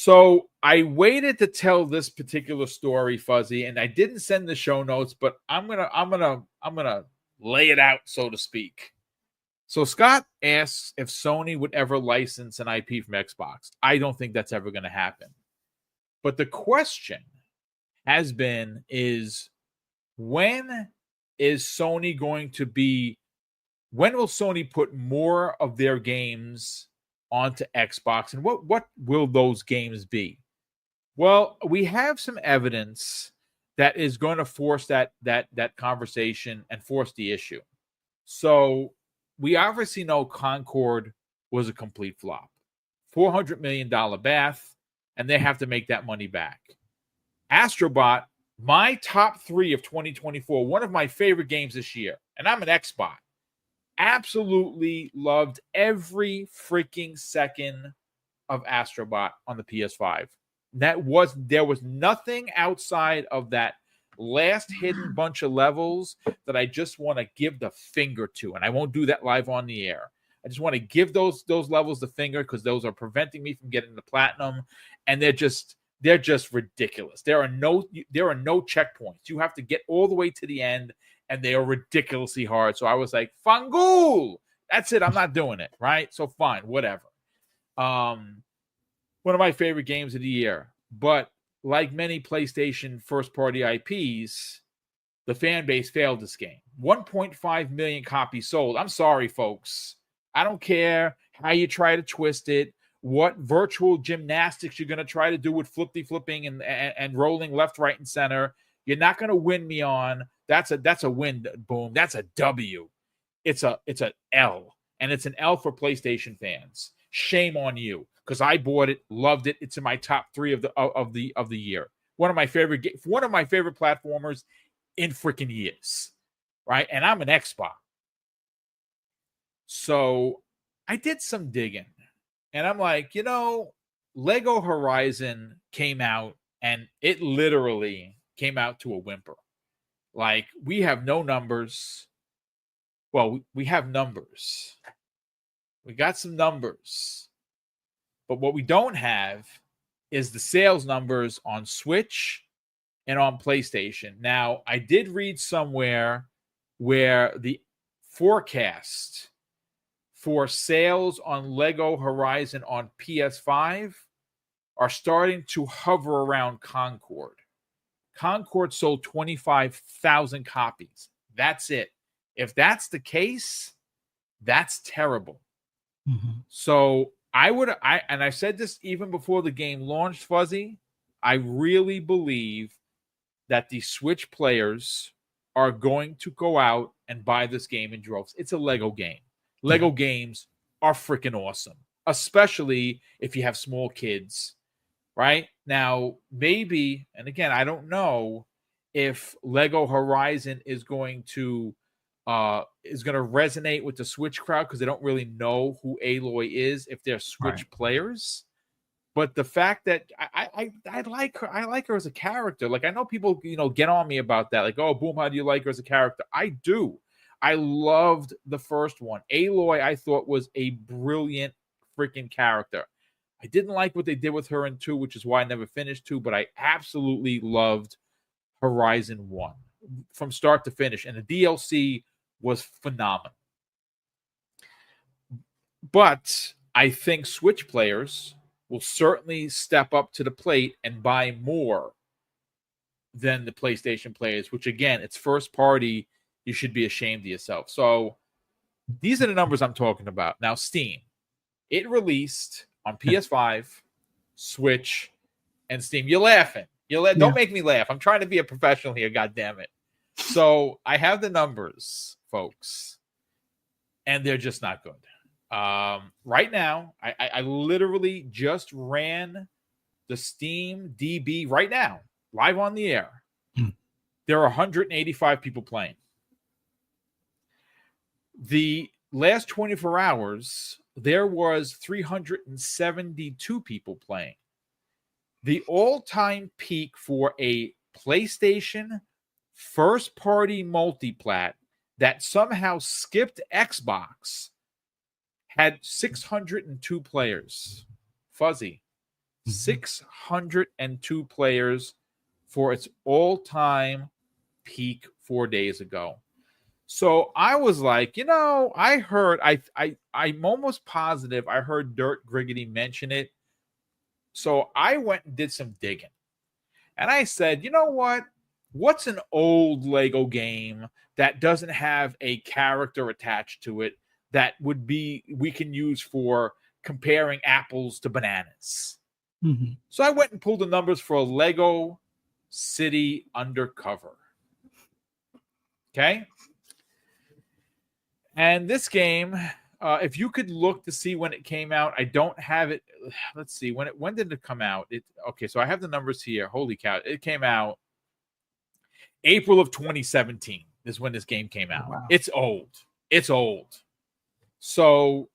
So I waited to tell this particular story, Fuzzy, and I didn't send the show notes, but I'm gonna lay it out, so to speak. So Scott asks if Sony would ever license an IP from Xbox. I don't think that's ever going to happen. But the question has been is when is Sony going to be when will Sony put more of their games onto Xbox, and what will those games be? Well, we have some evidence that is going to force that conversation and force the issue. So we obviously know Concord was a complete flop. $400 million bath, and they have to make that money back. Astrobot, my top 3 of 2024, one of my favorite games this year, and I'm an Xbot. Absolutely loved every freaking second of Astrobot on the PS5. There was nothing outside of that last hidden bunch of levels that I just want to give the finger to, and I won't do that live on the air. I just want to give those levels the finger because those are preventing me from getting the platinum, and they're just ridiculous. There are no checkpoints. You have to get all the way to the end, and they are ridiculously hard. So I was like, Fangul, that's it. I'm not doing it, right? So fine, whatever. One of my favorite games of the year, but like many PlayStation first-party IPs, the fan base failed this game. 1.5 million copies sold. I'm sorry, folks. I don't care how you try to twist it, what virtual gymnastics you're going to try to do with flipping and rolling left, right, and center. You're not going to win me on. That's a win, Boom. That's a W. It's an L, and it's an L for PlayStation fans. Shame on you, because I bought it, loved it. It's in my top 3 of the year. One of my favorite platformers in freaking years, right? And I'm an Xbox, so I did some digging, and I'm like, Lego Horizon came out, and it literally came out to a whimper. Like, we have no numbers. Well, we have numbers. We got some numbers. But what we don't have is the sales numbers on Switch and on PlayStation. Now, I did read somewhere where the forecast for sales on Lego Horizon on PS5 are starting to hover around Concord. Concord sold 25,000 copies. That's it. If that's the case, that's terrible. Mm-hmm. So I said this even before the game launched, Fuzzy, I really believe that the Switch players are going to go out and buy this game in droves. It's a Lego game. Lego games are freaking awesome, especially if you have small kids, right? Now, maybe, and again, I don't know if Lego Horizon is going to resonate with the Switch crowd because they don't really know who Aloy is if they're Switch players. But the fact that I like her as a character. Like, I know people get on me about that. Like, oh, Boom, how do you like her as a character? I do. I loved the first one. Aloy, I thought, was a brilliant freaking character. I didn't like what they did with her in 2, which is why I never finished 2, but I absolutely loved Horizon 1 from start to finish. And the DLC was phenomenal. But I think Switch players will certainly step up to the plate and buy more than the PlayStation players, which, again, it's first party. You should be ashamed of yourself. So these are the numbers I'm talking about. Now, Steam. It released on PS5, Switch, and Steam. You're laughing. Don't make me laugh. I'm trying to be a professional here, goddammit. So I have the numbers, folks, and they're just not good. Right now, I literally just ran the Steam DB right now, live on the air. There are 185 people playing. The last 24 hours, there was 372 people playing. The all-time peak for a PlayStation first-party multiplat that somehow skipped Xbox had 602 players. Fuzzy. 602 players for its all-time peak 4 days ago. So I was like, I heard, I'm almost positive I heard Dirt Griggity mention it. So I went and did some digging. And I said, you know what? What's an old Lego game that doesn't have a character attached to it that we can use for comparing apples to bananas? Mm-hmm. So I went and pulled the numbers for a Lego City Undercover. Okay. And this game, if you could look to see when it came out, I don't have it. Let's see when did it come out? Okay, so I have the numbers here. Holy cow! It came out April of 2017 is when this game came out. Wow. It's old. So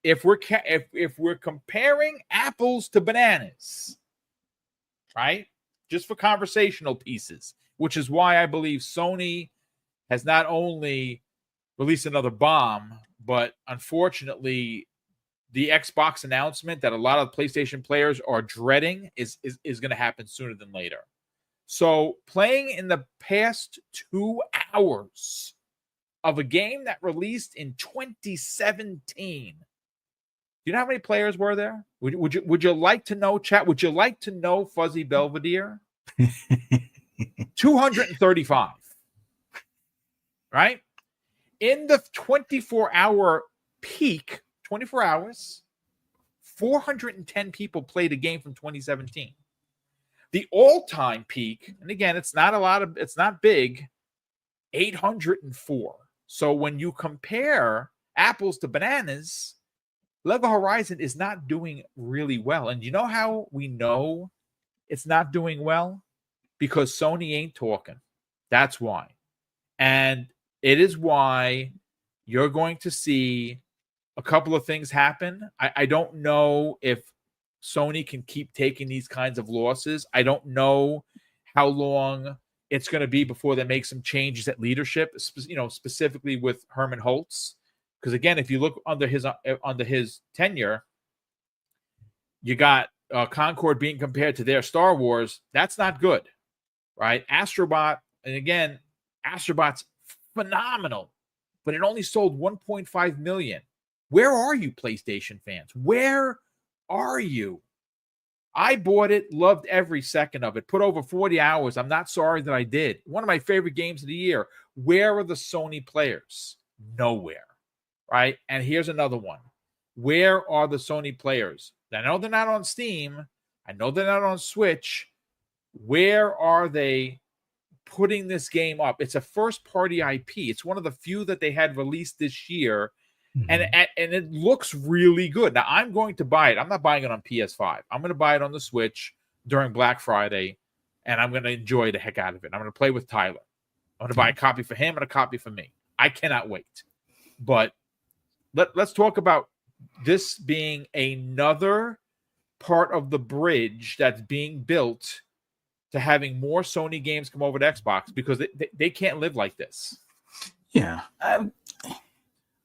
if we're comparing apples to bananas, right? Just for conversational pieces, which is why I believe Sony has not only released another bomb, but unfortunately, the Xbox announcement that a lot of PlayStation players are dreading is going to happen sooner than later. So playing in the past 2 hours of a game that released in 2017, do you know how many players were there? Would you like to know, chat? Would you like to know, Fuzzy Belvedere? 235. Right? In the 24-hour peak, 24 hours, 410 people played a game from 2017. The all-time peak, and again, it's not big, 804. So when you compare apples to bananas, Lego Horizon is not doing really well. And you know how we know it's not doing well? Because Sony ain't talking. That's why. And it is why you're going to see a couple of things happen. I don't know if Sony can keep taking these kinds of losses. I don't know how long it's going to be before they make some changes at leadership, specifically with Herman Holtz. Because again, if you look under his tenure, you got Concord being compared to their Star Wars. That's not good, right? Astrobot, and again, Astrobot's phenomenal, but it only sold 1.5 million. Where are you, PlayStation fans? Where are you? I bought it, loved every second of it, put over 40 hours. I'm not sorry that I did. One of my favorite games of the year. Where are the Sony players? Nowhere, right? And here's another one. Where are the Sony players? I know they're not on Steam. I know they're not on Switch. Where are they putting this game up? It's a first-party IP. It's one of the few that they had released this year. And it looks really good. Now, I'm going to buy it. I'm not buying it on PS5. I'm going to buy it on the Switch during Black Friday, and I'm going to enjoy the heck out of it. I'm going to play with Tyler. I'm going to buy a copy for him and a copy for me. I cannot wait. But let's talk about this being another part of the bridge that's being built to having more Sony games come over to Xbox, because they can't live like this. Yeah.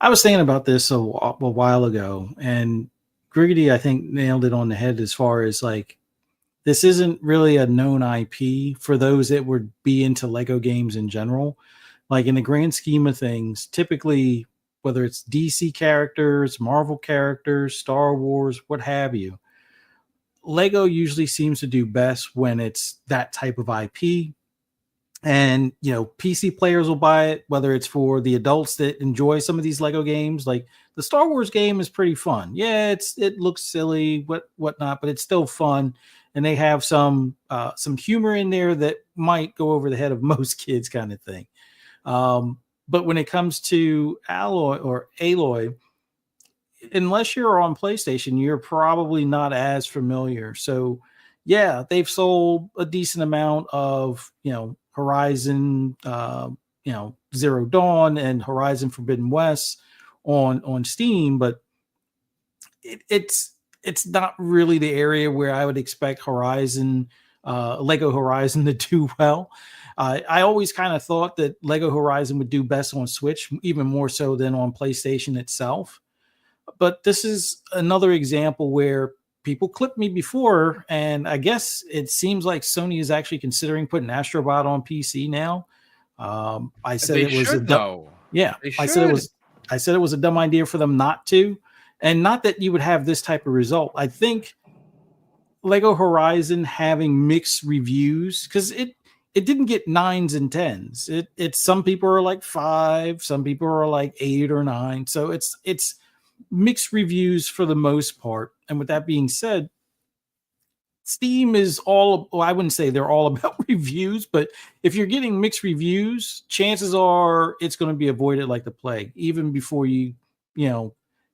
I was thinking about this a while ago, and Griggity, I think, nailed it on the head as far as like, this isn't really a known IP for those that would be into Lego games in general. Like in the grand scheme of things, typically, whether it's DC characters, Marvel characters, Star Wars, what have you, Lego usually seems to do best when it's that type of IP. And, PC players will buy it, whether it's for the adults that enjoy some of these Lego games. Like the Star Wars game is pretty fun. Yeah, it looks silly, whatnot, but it's still fun. And they have some humor in there that might go over the head of most kids, kind of thing. But when it comes to Aloy, unless you're on PlayStation, you're probably not as familiar. So, yeah, they've sold a decent amount of, Horizon, Zero Dawn and Horizon Forbidden West on Steam, but it's not really the area where I would expect Lego Horizon to do well. I always kind of thought that Lego Horizon would do best on Switch, even more so than on PlayStation itself. But this is another example where people clipped me before, and I guess it seems like Sony is actually considering putting Astrobot on PC now. I said They it was a should, dumb, though. yeah. They I said it should. was a dumb idea for them not to, and not that you would have this type of result. I think Lego Horizon having mixed reviews, because it didn't get 9s and 10s. It's some people are like 5, some people are like 8 or 9. So it's mixed reviews for the most part. And with that being said, Steam is all, well, I wouldn't say they're all about reviews, but if you're getting mixed reviews, chances are it's going to be avoided like the plague, even before you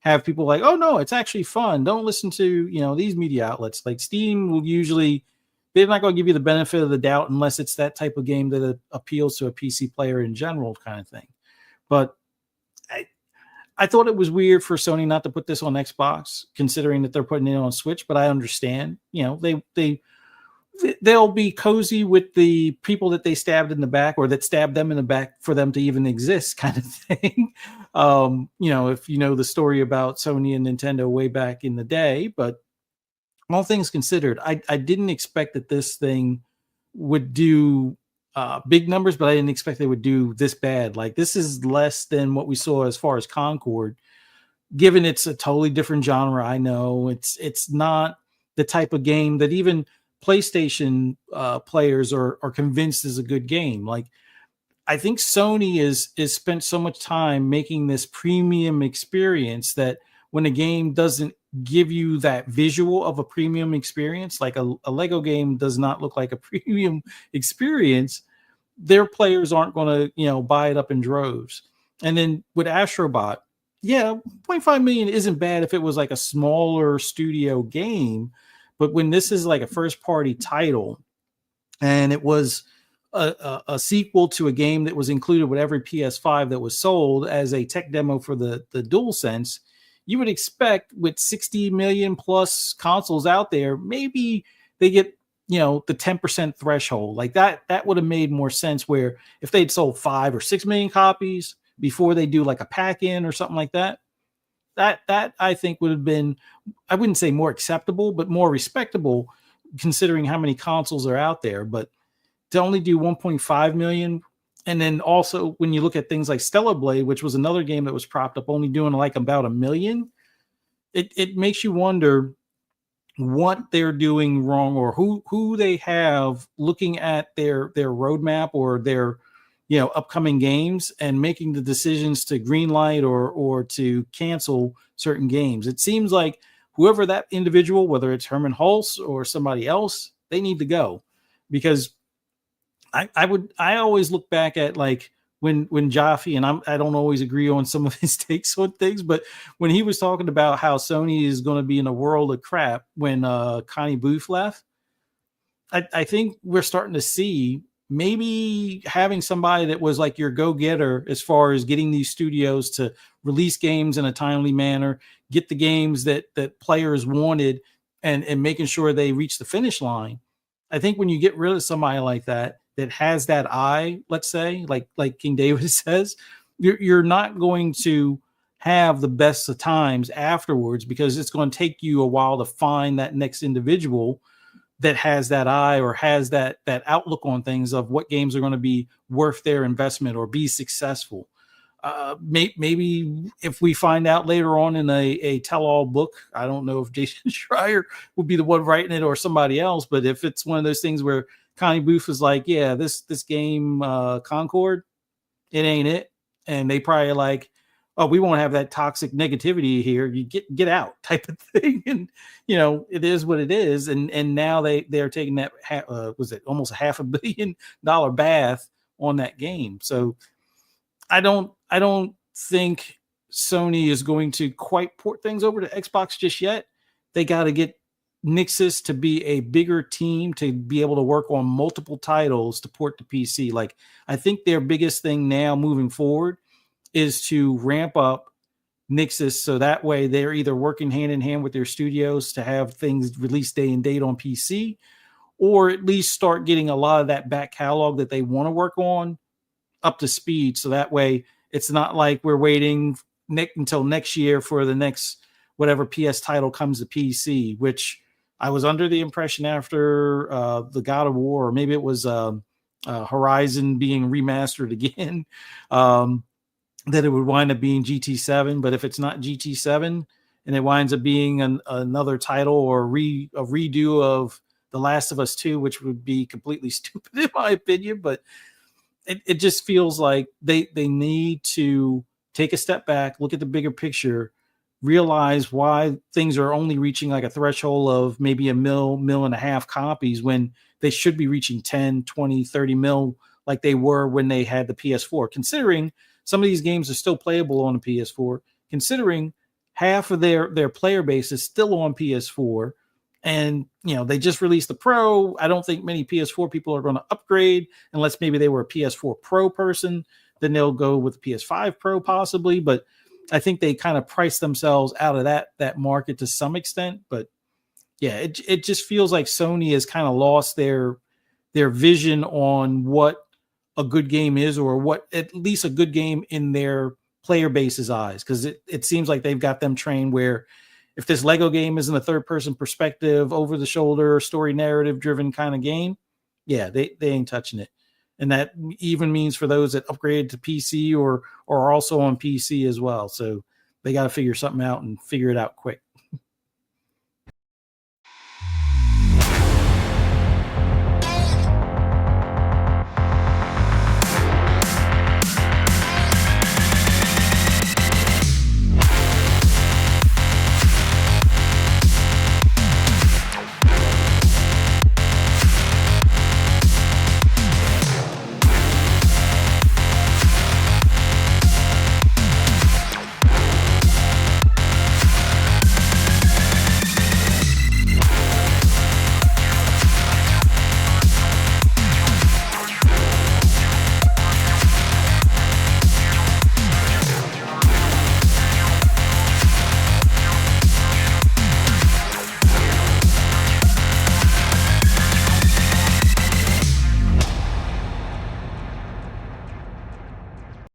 have people like, oh no, it's actually fun. Don't listen to, these media outlets. Like Steam will usually, they're not going to give you the benefit of the doubt unless it's that type of game that appeals to a PC player in general kind of thing. But I thought it was weird for Sony not to put this on Xbox, considering that they're putting it on Switch, but I understand, they'll be cozy with the people that they stabbed in the back or that stabbed them in the back for them to even exist kind of thing. If you know the story about Sony and Nintendo way back in the day, but all things considered, I didn't expect that this thing would do big numbers, but I didn't expect they would do this bad. Like, this is less than what we saw as far as Concord, given it's a totally different genre. I know it's not the type of game that even PlayStation players are convinced is a good game. Like, I think Sony is spent so much time making this premium experience that when a game doesn't give you that visual of a premium experience, like a Lego game does not look like a premium experience, their players aren't going to, buy it up in droves. And then with Astrobot, yeah, 0.5 million isn't bad if it was like a smaller studio game, but when this is like a first party title and it was a sequel to a game that was included with every PS5 that was sold as a tech demo for the DualSense, you would expect with 60 million plus consoles out there, maybe they get the 10% threshold. Like that would have made more sense, where if they'd sold 5 or 6 million copies before they do like a pack in or something like that, that I think would have been, I wouldn't say more acceptable, but more respectable considering how many consoles are out there. But to only do 1.5 million, and then also when you look at things like Stellar Blade, which was another game that was propped up, only doing like about 1 million, it makes you wonder what they're doing wrong, or who they have looking at their roadmap or their upcoming games and making the decisions to greenlight or to cancel certain games. It seems like whoever that individual, whether it's Herman Hulse or somebody else, they need to go, because I always look back at like when Jaffe, and I don't always agree on some of his takes on things, but when he was talking about how Sony is going to be in a world of crap when Connie Booth left, I think we're starting to see maybe having somebody that was like your go-getter as far as getting these studios to release games in a timely manner, get the games that players wanted, and making sure they reach the finish line. I think when you get rid of somebody like that has that eye, let's say, like King David says, you're not going to have the best of times afterwards, because it's going to take you a while to find that next individual that has that eye or has that outlook on things of what games are going to be worth their investment or be successful. Maybe if we find out later on in a tell-all book, I don't know if Jason Schreier will be the one writing it or somebody else, but if it's one of those things where Connie Booth is like, yeah, this game Concord, it ain't it, and they probably like, oh, we won't have that toxic negativity here, you get out type of thing, and it is what it is, and now they're taking that was it almost $500 million bath on that game. So I don't think Sony is going to quite port things over to Xbox just yet. They got to get Nixus to be a bigger team to be able to work on multiple titles to port to PC. Like, I think their biggest thing now moving forward is to ramp up Nixus, so that way they're either working hand in hand with their studios to have things released day and date on PC, or at least start getting a lot of that back catalog that they want to work on up to speed. So that way it's not like we're waiting until next year for the next whatever PS title comes to PC, which I was under the impression after the God of War, or maybe it was Horizon being remastered again, that it would wind up being GT7. But if it's not GT7 and it winds up being another title or a redo of The Last of Us 2, which would be completely stupid in my opinion, but it just feels like they need to take a step back, look at the bigger picture, realize why things are only reaching like a threshold of maybe a mill and a half copies when they should be reaching 10, 20, 30 mil like they were when they had the PS4, considering some of these games are still playable on the PS4, considering half of their player base is still on PS4. And, they just released the Pro. I don't think many PS4 people are going to upgrade unless maybe they were a PS4 Pro person. Then they'll go with PS5 Pro possibly. But I think they kind of priced themselves out of that market to some extent. But yeah, it just feels like Sony has kind of lost their vision on what a good game is, or what at least a good game in their player base's eyes. Because it seems like they've got them trained where if this Lego game is in a third person perspective, over the shoulder, story narrative driven kind of game, yeah, they ain't touching it. And that even means for those that upgrade to PC or are also on PC as well. So they got to figure something out and figure it out quick.